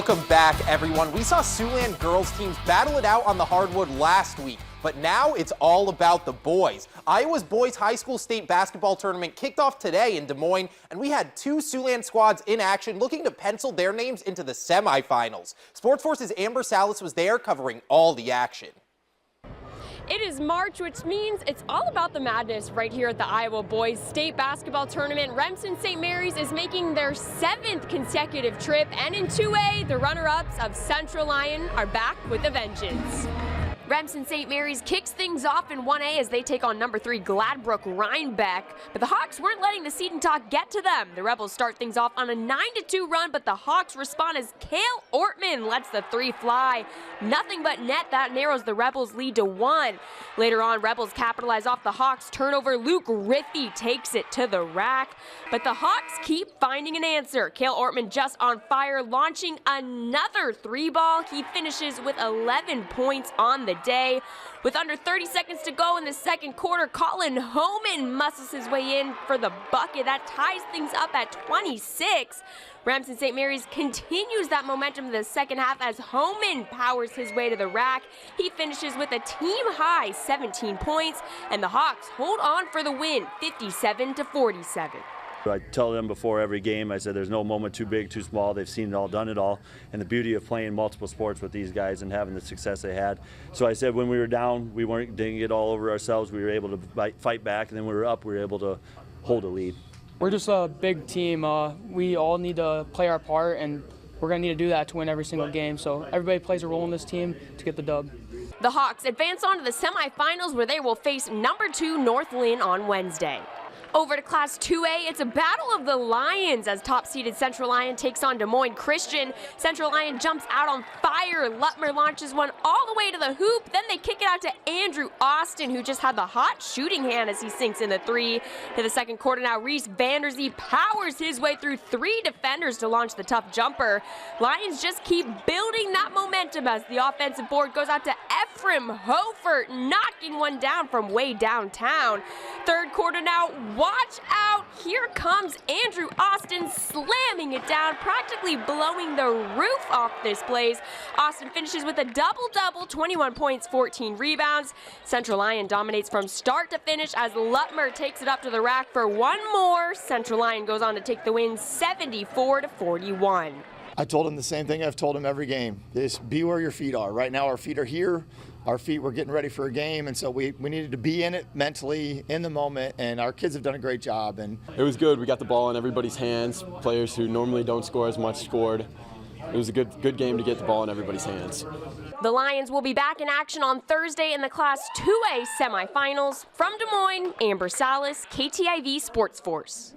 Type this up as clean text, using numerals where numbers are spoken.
Welcome back, everyone. We saw Siouxland girls teams battle it out on the hardwood last week, but now it's all about the boys. Iowa's boys high school state basketball tournament kicked off today in Des Moines, and we had two Siouxland squads in action looking to pencil their names into the semifinals. Sports Force's Amber Salas was there covering all the action. It is March, which means it's all about the madness right here at the Iowa Boys State Basketball Tournament. Remsen St. Mary's is making their 7th consecutive trip, and in 2A, the runner-ups of Central Lyon are back with a vengeance. Remsen St. Mary's kicks things off in 1A as they take on number 3 Gladbrook Rhinebeck, but the Hawks weren't letting the seed and talk get to them. The Rebels start things off on a 9-2 run, but the Hawks respond as Kale Ortman lets the 3 fly. Nothing but net that narrows the Rebels' lead to 1. Later on, Rebels capitalize off the Hawks' turnover. Luke Riffey takes it to the rack, but the Hawks keep finding an answer. Kale Ortman just on fire, launching another 3-ball. He finishes with 11 points on the day. With under 30 seconds to go in the second quarter, Colin Homan muscles his way in for the bucket. That ties things up at 26. Remsen St. Mary's continues that momentum in the second half as Homan powers his way to the rack. He finishes with a team-high 17 points, and the Hawks hold on for the win, 57-47. I tell them before every game, I said there's no moment too big, too small. They've seen it all, done it all, and the beauty of playing multiple sports with these guys and having the success they had. So I said when we were down, we didn't get all over ourselves. We were able to fight back, and then when we were up, we were able to hold a lead. We're just a big team. We all need to play our part, and we're going to need to do that to win every single game. So everybody plays a role in this team to get the dub. The Hawks advance on to the semifinals where they will face number 2 North Lynn on Wednesday. Over to Class 2A, it's a battle of the Lions as top-seeded Central Lyon takes on Des Moines Christian. Central Lyon jumps out on fire. Lutmer launches one all the way to the hoop. Then they kick it out to Andrew Austin, who just had the hot shooting hand as he sinks in the 3. To the second quarter now, Reese Vanderzee powers his way through 3 defenders to launch the tough jumper. Lions just keep building that momentum as the offensive board goes out to Ephraim Hofert, knocking one down from way downtown. Third quarter now, watch out, here comes Andrew Austin slamming it down, practically blowing the roof off this place. Austin finishes with a double-double, 21 points, 14 rebounds. Central Lyon dominates from start to finish as Lutmer takes it up to the rack for one more. Central Lyon goes on to take the win 74-41. I told him the same thing I've told him every game. Just be where your feet are. Right now our feet are here. Our feet were getting ready for a game, and so we needed to be in it mentally, in the moment, and our kids have done a great job. And it was good. We got the ball in everybody's hands. Players who normally don't score as much scored. It was a good game to get the ball in everybody's hands. The Lions will be back in action on Thursday in the Class 2A semifinals. From Des Moines, Amber Salas, KTIV Sports Force.